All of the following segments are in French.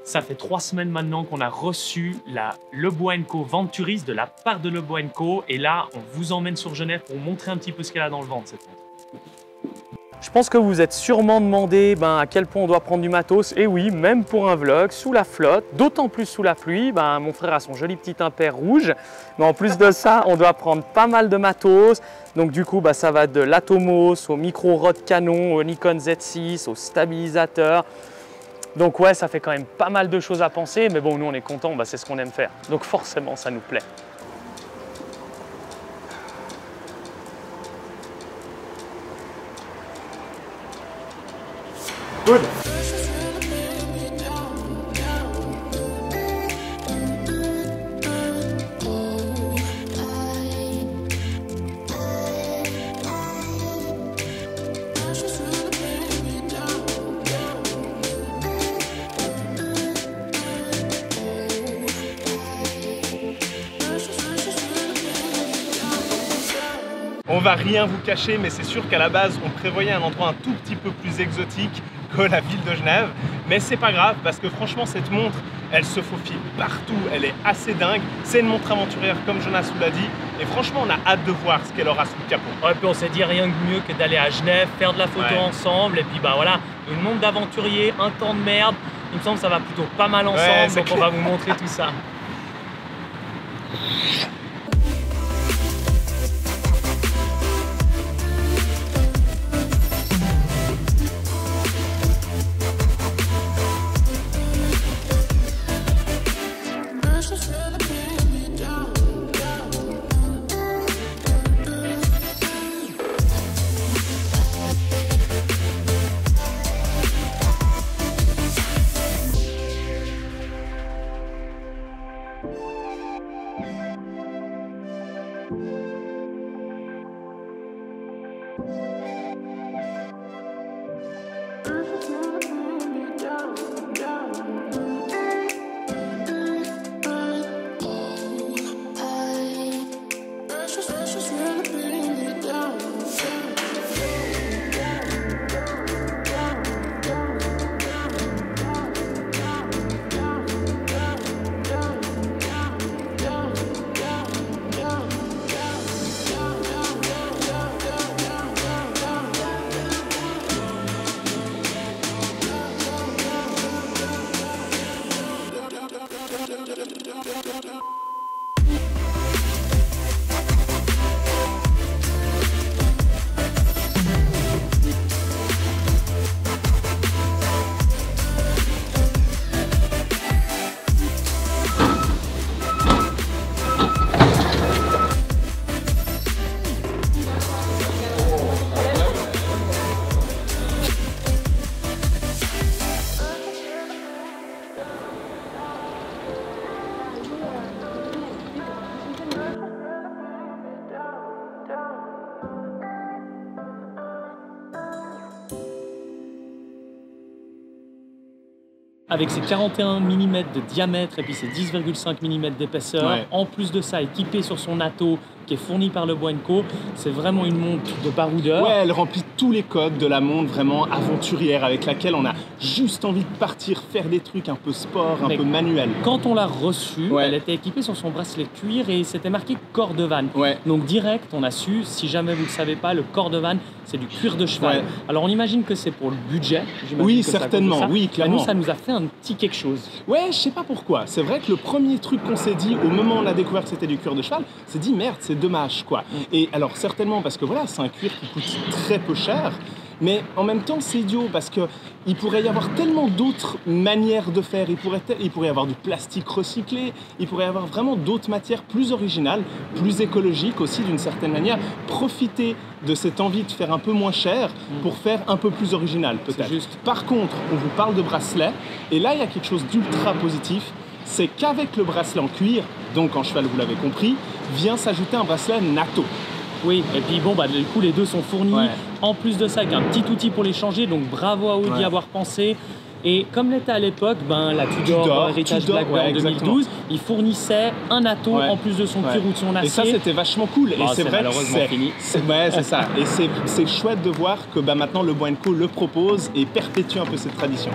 Ça fait 3 semaines maintenant qu'on a reçu la Lebois & Co Venturis de la part de Lebois & Co. Et là, on vous emmène sur Genève pour montrer un petit peu ce qu'elle a dans le ventre, cette montre. Je pense que vous vous êtes sûrement demandé à quel point on doit prendre du matos. Et oui, même pour un vlog, sous la flotte, d'autant plus sous la pluie, mon frère a son joli petit impair rouge. Mais en plus de ça, on doit prendre pas mal de matos. Donc du coup, ça va de l'Atomos au micro-rod canon, au Nikon Z6, au stabilisateur. Donc ouais, ça fait quand même pas mal de choses à penser, mais bon, nous on est contents, c'est ce qu'on aime faire. Donc forcément, ça nous plaît. Good. On va rien vous cacher, mais c'est sûr qu'à la base, on prévoyait un endroit un tout petit peu plus exotique que la ville de Genève. Mais c'est pas grave, parce que franchement, cette montre, elle se faufile partout, elle est assez dingue. C'est une montre aventurière, comme Jonas vous l'a dit. Et franchement, on a hâte de voir ce qu'elle aura sous le capot. Ouais, puis on s'est dit rien de mieux que d'aller à Genève, faire de la photo ensemble. Et puis voilà, une montre d'aventurier, un temps de merde. Il me semble que ça va plutôt pas mal ensemble, donc on va vous montrer tout ça. Avec ses 41 mm de diamètre et puis ses 10,5 mm d'épaisseur, en plus de ça, équipé sur son Atto qui est fourni par Lebois & Co, c'est vraiment une montre de baroudeur. Ouais, elle remplit tous les codes de la montre vraiment aventurière avec laquelle on a juste envie de partir faire des trucs un peu sport, un peu manuel. Quand on l'a reçue, elle était équipée sur son bracelet cuir et c'était marqué Cordovan. Donc direct, on a su, si jamais vous ne le savez pas, le Cordovan, c'est du cuir de cheval. Alors on imagine que c'est pour le budget. Oui, certainement, oui, clairement. Nous, ça nous a fait un petit quelque chose. Ouais, je sais pas pourquoi. C'est vrai que le premier truc qu'on s'est dit au moment où on a découvert que c'était du cuir de cheval, c'est dit merde, c'est dommage quoi. Et alors certainement parce que voilà, c'est un cuir qui coûte très peu cher. Mais en même temps, c'est idiot parce qu'il pourrait y avoir tellement d'autres manières de faire. Il pourrait y avoir du plastique recyclé, il pourrait y avoir vraiment d'autres matières plus originales, plus écologiques aussi d'une certaine manière. Profiter de cette envie de faire un peu moins cher pour faire un peu plus original peut-être. Par contre, on vous parle de bracelet et là, il y a quelque chose d'ultra positif. C'est qu'avec le bracelet en cuir, donc en cheval, vous l'avez compris, vient s'ajouter un bracelet Natto. Oui, et puis bon, du coup, les deux sont fournis. En plus de ça, avec un petit outil pour les changer, donc bravo à Audi d'avoir pensé. Et comme l'était à l'époque, la Tudor Heritage Black Bay en 2012, il fournissait un atto en plus de son cuir ou de son acier. Et ça, c'était vachement cool. Et c'est vrai malheureusement fini. C'est ça. Et c'est chouette de voir que maintenant Le Bois & Co le propose et perpétue un peu cette tradition.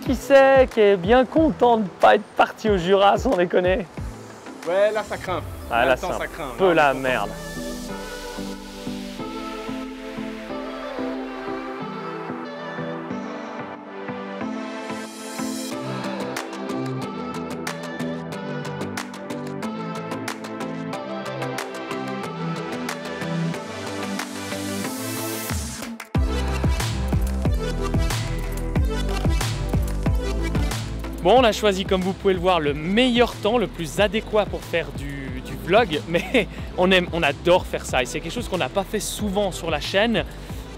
Qui sait, qui est bien content de ne pas être parti au Jura, sans déconner. Ouais, là ça craint. Ah, là, c'est un peu la merde. Bon, on a choisi, comme vous pouvez le voir, le meilleur temps, le plus adéquat pour faire du vlog, mais on adore faire ça et c'est quelque chose qu'on n'a pas fait souvent sur la chaîne.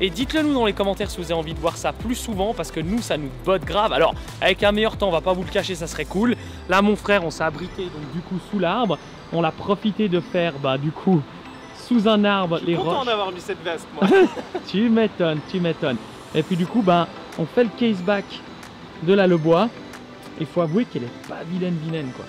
Et dites-le nous dans les commentaires si vous avez envie de voir ça plus souvent, parce que nous, ça nous botte grave. Alors, avec un meilleur temps, on va pas vous le cacher, ça serait cool. Là, mon frère, on s'est abrité donc du coup sous l'arbre. On a profité de faire du coup sous un arbre les roches. Je suis content d'avoir mis cette veste, moi. Tu m'étonnes, tu m'étonnes. Et puis du coup, on fait le caseback de la Lebois. Il faut avouer qu'elle est pas vilaine quoi.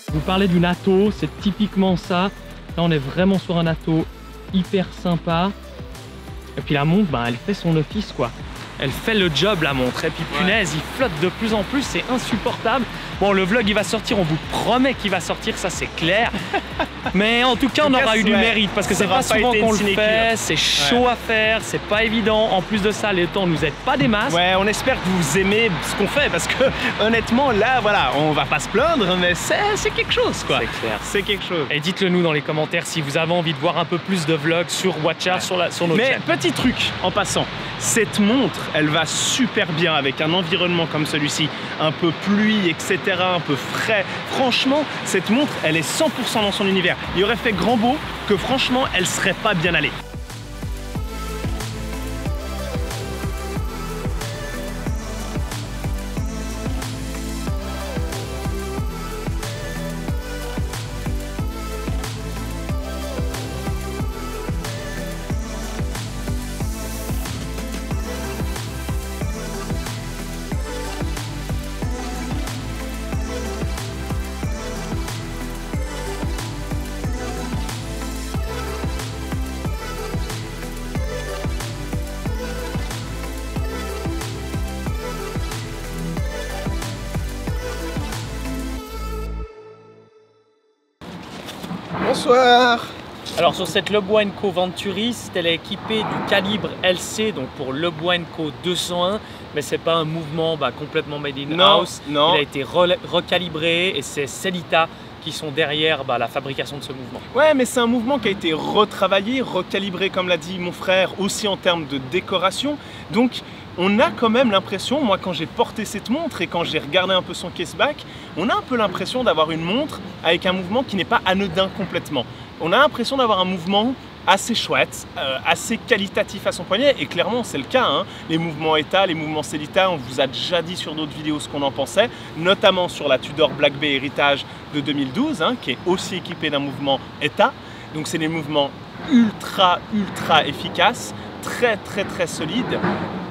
Vous parlez d'une atto, c'est typiquement ça. Là on est vraiment sur un atto hyper sympa. Et puis la montre, elle fait son office quoi. Elle fait le job la montre et puis punaise, il flotte de plus en plus, c'est insupportable. Bon, le vlog il va sortir, on vous promet qu'il va sortir, ça c'est clair. Mais en tout cas, on aura eu du mérite parce que c'est pas souvent qu'on le fait, c'est chaud à faire, c'est pas évident. En plus de ça, les temps nous aident pas des masses. Ouais, on espère que vous aimez ce qu'on fait parce que honnêtement, là, voilà, on va pas se plaindre, mais c'est quelque chose quoi. C'est clair. C'est quelque chose. Et dites-le nous dans les commentaires si vous avez envie de voir un peu plus de vlogs sur Watcha, sur notre chaîne. Mais petit truc en passant, cette montre, elle va super bien avec un environnement comme celui-ci, un peu pluie, etc., un peu frais. Franchement, cette montre, elle est 100% dans son univers. Il aurait fait grand beau que franchement, elle serait pas bien allée. Bonsoir. Alors sur cette Le Bois & Co Venturiste, elle est équipée du calibre LC, donc pour Le Bois & Co 201, mais c'est pas un mouvement complètement made in house. Non. Il a été recalibré et c'est Sellita qui sont derrière la fabrication de ce mouvement. Ouais, mais c'est un mouvement qui a été retravaillé, recalibré comme l'a dit mon frère, aussi en termes de décoration. Donc on a quand même l'impression, moi quand j'ai porté cette montre et quand j'ai regardé un peu son caseback, on a un peu l'impression d'avoir une montre avec un mouvement qui n'est pas anodin complètement. On a l'impression d'avoir un mouvement assez chouette, assez qualitatif à son poignet, et clairement c'est le cas, hein. Les mouvements ETA, les mouvements Sellita, on vous a déjà dit sur d'autres vidéos ce qu'on en pensait, notamment sur la Tudor Black Bay Heritage de 2012, hein, qui est aussi équipée d'un mouvement ETA. Donc c'est des mouvements ultra efficaces, très solides,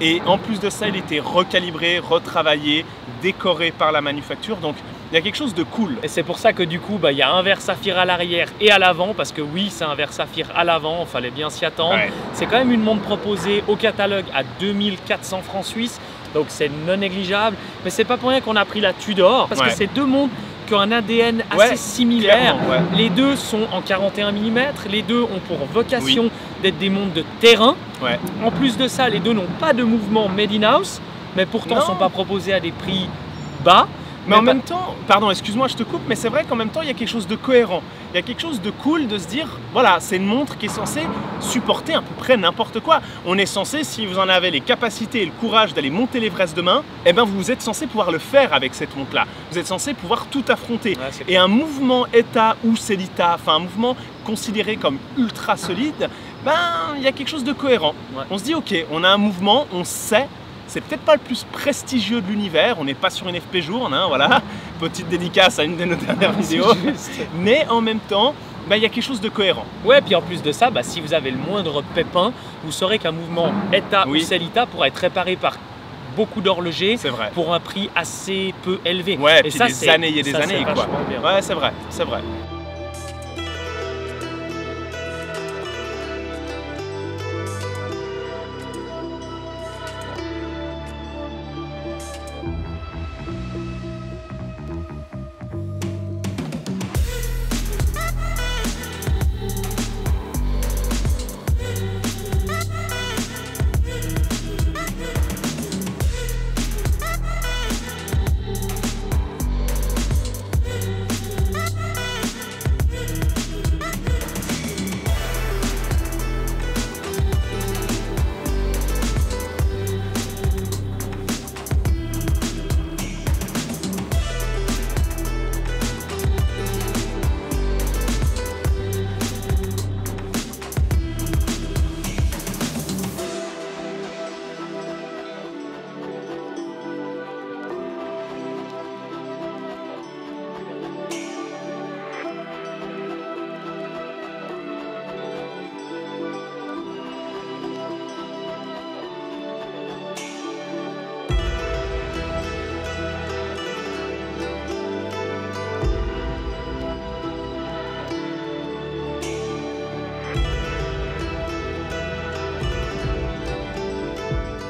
et en plus de ça il était recalibré, retravaillé, décoré par la manufacture, donc il y a quelque chose de cool. Et c'est pour ça que du coup, il y a un verre saphir à l'arrière et à l'avant, parce que oui, c'est un verre saphir à l'avant, il fallait bien s'y attendre. Ouais. C'est quand même une montre proposée au catalogue à 2400 francs suisses, donc c'est non négligeable. Mais c'est pas pour rien qu'on a pris la Tudor, parce que c'est deux montres qui ont un ADN assez similaire. Les deux sont en 41 mm, les deux ont pour vocation d'être des montres de terrain. En plus de ça, les deux n'ont pas de mouvement made in house, mais pourtant ne sont pas proposés à des prix bas. Mais en même temps, pardon, excuse-moi, je te coupe, mais c'est vrai qu'en même temps, il y a quelque chose de cohérent. Il y a quelque chose de cool de se dire, voilà, c'est une montre qui est censée supporter à peu près n'importe quoi. On est censé, si vous en avez les capacités et le courage d'aller monter l'Everest demain, eh ben vous êtes censé pouvoir le faire avec cette montre-là. Vous êtes censé pouvoir tout affronter. Ouais, et un mouvement ETA ou CELITA, enfin un mouvement considéré comme ultra solide, ben il y a quelque chose de cohérent. Ouais. On se dit, ok, on a un mouvement, on sait. C'est peut-être pas le plus prestigieux de l'univers, on n'est pas sur une FP Journe, hein, voilà. Petite dédicace à une de nos dernières vidéos. Mais en même temps, bah, y a quelque chose de cohérent. Ouais, puis en plus de ça, bah, si vous avez le moindre pépin, vous saurez qu'un mouvement ETA ou CELITA pourra être réparé par beaucoup d'horlogers pour un prix assez peu élevé. Ouais, et puis ça, des années et des années, quoi. Bien. Ouais, c'est vrai, c'est vrai.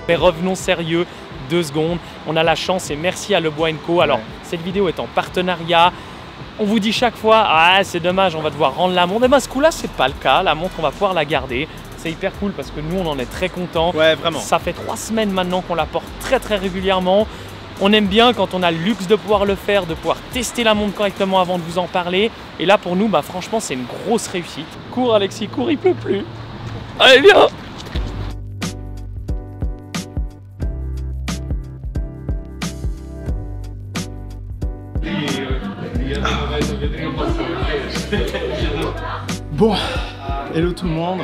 Mais revenons sérieux, 2 secondes. On a la chance et merci à Le Bois & Co. Alors, cette vidéo est en partenariat. On vous dit chaque fois, ah c'est dommage, on va devoir rendre la montre. Et ben ce coup-là, c'est pas le cas. La montre, on va pouvoir la garder. C'est hyper cool parce que nous, on en est très contents. Ouais, vraiment. Ça fait 3 semaines maintenant qu'on la porte très régulièrement. On aime bien quand on a le luxe de pouvoir le faire, de pouvoir tester la montre correctement avant de vous en parler. Et là, pour nous, bah, franchement, c'est une grosse réussite. Cours, Alexis, cours, il pleut plus. Allez, viens! Bon, hello tout le monde,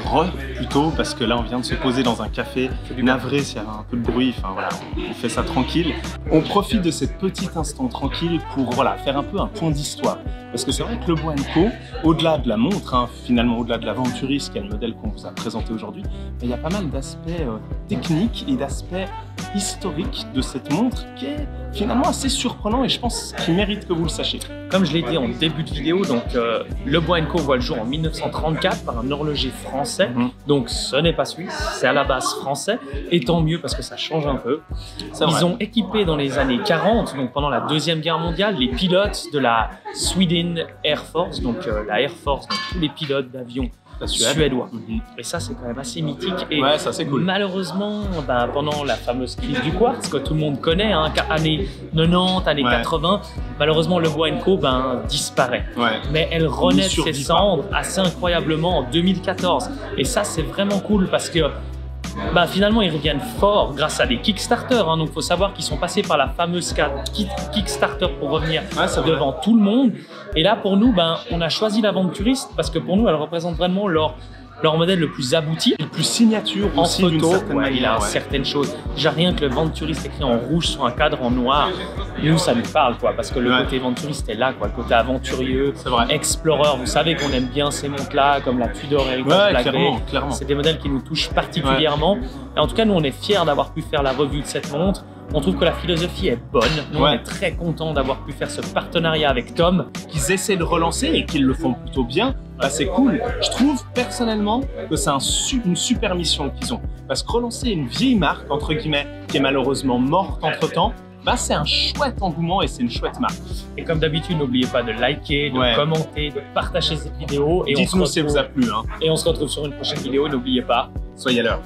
plutôt, parce que là on vient de se poser dans un café, navré s'il y a un peu de bruit, enfin voilà, on fait ça tranquille. On profite de cet petit instant tranquille pour voilà, faire un peu un point d'histoire. Parce que c'est vrai que Le Bois & Co, au-delà de la montre, hein, finalement au-delà de l'Aventuriste, qui est le modèle qu'on vous a présenté aujourd'hui, il y a pas mal d'aspects techniques et d'aspects historiques de cette montre qui est finalement assez surprenant et je pense qu'il mérite que vous le sachiez. Comme je l'ai dit en début de vidéo, donc Le Bois & Co voit le jour en 1934 par un horloger français, donc ce n'est pas suisse, c'est à la base français, et tant mieux parce que ça change un peu. Ils ont équipé dans les années 40, donc pendant la Deuxième Guerre mondiale, les pilotes de la Sweden Air Force, donc la Air Force, donc tous les pilotes d'avions suédois. Et ça, c'est quand même assez mythique. Et ouais, ça c'est cool. Malheureusement, bah, pendant la fameuse crise du quartz, que tout le monde connaît, hein, années 90, années 80, malheureusement, Le Bois & Co disparaît. Mais elle renaît de ses cendres assez incroyablement en 2014. Et ça, c'est vraiment cool parce que bah, finalement, ils reviennent forts grâce à des Kickstarter. Hein. Donc, il faut savoir qu'ils sont passés par la fameuse Kickstarter pour revenir devant tout le monde. Et là, pour nous, ben, on a choisi l'Aventuriste parce que pour nous, elle représente vraiment leur modèle le plus abouti. Le plus signature en aussi, photo. Il a certaines choses. Déjà, rien que le Venturiste écrit en rouge sur un cadre en noir, nous, ça nous parle, quoi. Parce que le côté Venturiste est là, quoi. Le côté aventurieux, explorer. Vous savez qu'on aime bien ces montres-là, comme la Tudor Heritage Black. C'est des modèles qui nous touchent particulièrement. Et en tout cas, nous, on est fiers d'avoir pu faire la revue de cette montre. On trouve que la philosophie est bonne. Nous, on est très contents d'avoir pu faire ce partenariat avec Tom. Qu'ils essaient de relancer et qu'ils le font plutôt bien. Bah, c'est cool. Je trouve personnellement que c'est une super mission qu'ils ont. Parce que relancer une vieille marque, entre guillemets, qui est malheureusement morte entre-temps, bah, c'est un chouette engouement et c'est une chouette marque. Et comme d'habitude, n'oubliez pas de liker, de commenter, de partager cette vidéo. Dites-nous si ça vous a plu. Hein. Et on se retrouve sur une prochaine vidéo. N'oubliez pas, soyez à l'heure.